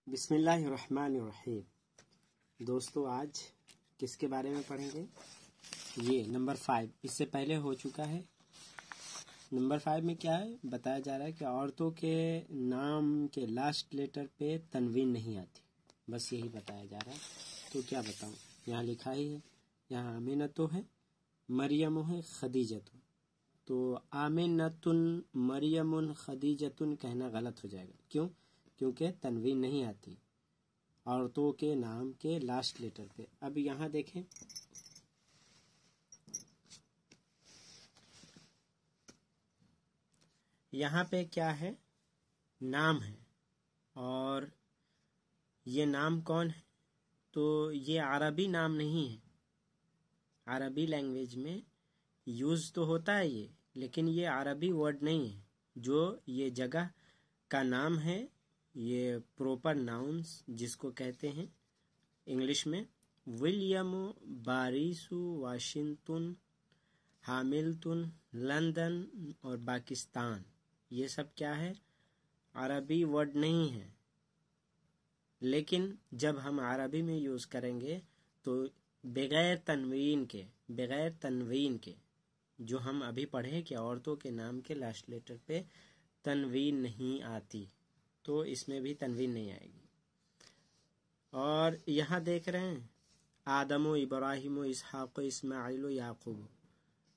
بسم اللہ الرحمن الرحیم۔ دوستو آج کس کے بارے میں پڑھیں گے؟ یہ نمبر 5 اس سے پہلے ہو چکا ہے۔ نمبر 5 میں کیا ہے بتایا جا رہا ہے کہ عورتوں کے نام کے لاسٹ لیٹر پہ تنوین نہیں آتی، بس یہی بتایا جا رہا ہے۔ تو کیا بتاؤں، یہاں لکھا ہی ہے، یہاں آمینتو ہے، مریم ہے، خدیجتو۔ تو آمینتن مریم خدیجتن کہنا غلط ہو جائے گا، کیوں؟ کیونکہ تنوین نہیں آتی عورتوں کے نام کے لاسٹ لیٹر پہ۔ اب یہاں دیکھیں، یہاں پہ کیا ہے؟ نام ہے، اور یہ نام کون ہے؟ تو یہ عربی نام نہیں ہے۔ عربی لینگویج میں یوز تو ہوتا ہے یہ، لیکن یہ عربی ورڈ نہیں ہے۔ جو یہ جگہ کا نام ہے، یہ پروپر ناؤنس جس کو کہتے ہیں انگلش میں، ولیم، باریسو، واشنگٹن، ہاملٹن، لندن اور پاکستان، یہ سب کیا ہے؟ عربی ورڈ نہیں ہے۔ لیکن جب ہم عربی میں یوز کریں گے تو بغیر تنوین کے جو ہم ابھی پڑھے کہ عورتوں کے نام کے لاسٹ لیٹر پہ تنوین نہیں آتی، تو اس میں بھی تنوین نہیں آئے گی۔ اور یہاں دیکھ رہے ہیں آدم و ابراہیم و اسحاق و اسماعیل و یعقوب،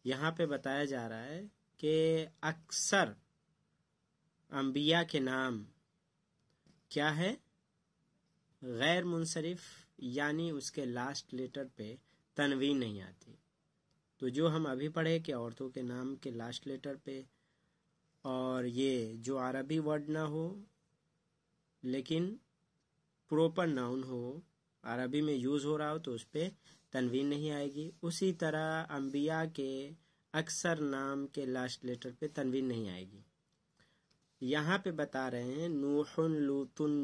یہاں پہ بتایا جا رہا ہے کہ اکثر انبیاء کے نام کیا ہے؟ غیر منصرف، یعنی اس کے لاسٹ لیٹر پہ تنوین نہیں آتی۔ تو جو ہم ابھی پڑھے کہ عورتوں کے نام کے لاسٹ لیٹر پہ، اور یہ جو عربی ورڈ نہ ہو لیکن پروپر ناؤن ہو، عربی میں یوز ہو رہا ہو، تو اس پہ تنوین نہیں آئے گی۔ اسی طرح انبیاء کے اکثر نام کے لاسٹ لیٹر پہ تنوین نہیں آئے گی۔ یہاں پہ بتا رہے ہیں نوح، لوطن،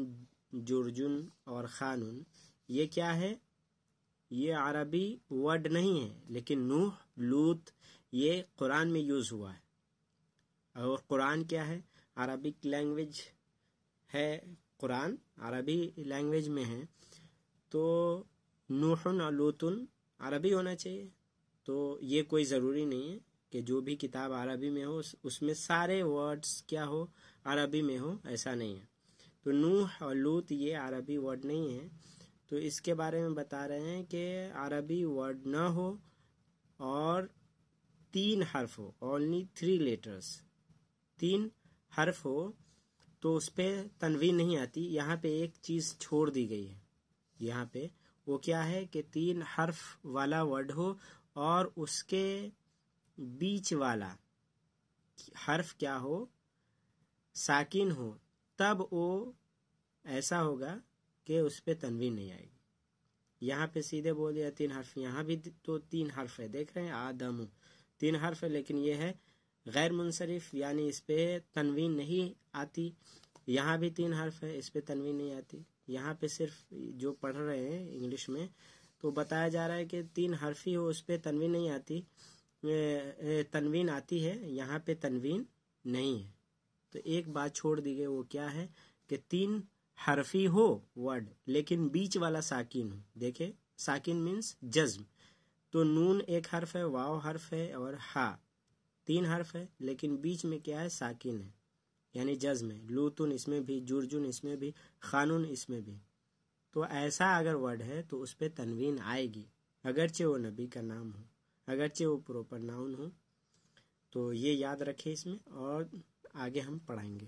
جرجن اور خانن، یہ کیا ہے؟ یہ عربی ورڈ نہیں ہے، لیکن نوح، لوط یہ قرآن میں یوز ہوا ہے۔ اور قرآن کیا ہے؟ عربک لینگویج ہے، قرآن عربی لینگویج میں ہے، تو نوح اور لوطن عربی ہونا چاہیے۔ تو یہ کوئی ضروری نہیں ہے کہ جو بھی کتاب عربی میں ہو اس میں سارے ورڈز کیا ہو؟ عربی میں ہو، ایسا نہیں ہے۔ تو نوح اور لوط یہ عربی ورڈ نہیں ہے، تو اس کے بارے میں بتا رہے ہیں کہ عربی ورڈ نہ ہو اور 3 حرف ہو، only 3 letters، 3 حرف ہو، تو اس پہ تنوین نہیں آتی۔ یہاں پہ ایک چیز چھوڑ دی گئی ہے، یہاں پہ وہ کیا ہے کہ 3 حرف والا ورڈ ہو اور اس کے بیچ والا حرف کیا ہو؟ ساکن ہو، تب وہ ایسا ہوگا کہ اس پہ تنوین نہیں آئے گی۔ یہاں پہ سیدھے بول دیا 3 حرف، یہاں بھی تو 3 حرف ہے، دیکھ رہے ہیں آدم 3 حرف ہے، لیکن یہ ہے غیر منصرف، یعنی اس پہ تنوین نہیں آتی۔ یہاں بھی 3 حرف ہے، اس پہ تنوین نہیں آتی۔ یہاں پہ صرف جو پڑھ رہے ہیں انگلش میں تو بتایا جا رہا ہے کہ 3 حرفی ہو، اس پہ تنوین نہیں آتی، تنوین آتی ہے، یہاں پہ تنوین نہیں ہے۔ تو ایک بات چھوڑ دی گئی، وہ کیا ہے کہ 3 حرفی ہو ورڈ لیکن بیچ والا ساکن ہو۔ دیکھیں ساکن مینس جزم، تو نون 1 حرف ہے، واو حرف ہے، اور ہا 3 حرف ہے، لیکن بیچ میں کیا ہے؟ ساکن ہے، یعنی جزم ہے۔ لوتن اس میں بھی، جرجن اس میں بھی، خانون اس میں بھی۔ تو ایسا اگر ورڈ ہے تو اس پہ تنوین آئے گی، اگرچہ وہ نبی کا نام ہو، اگرچہ وہ پروپر ناؤن ہو۔ تو یہ یاد رکھے اس میں، اور آگے ہم پڑھائیں گے۔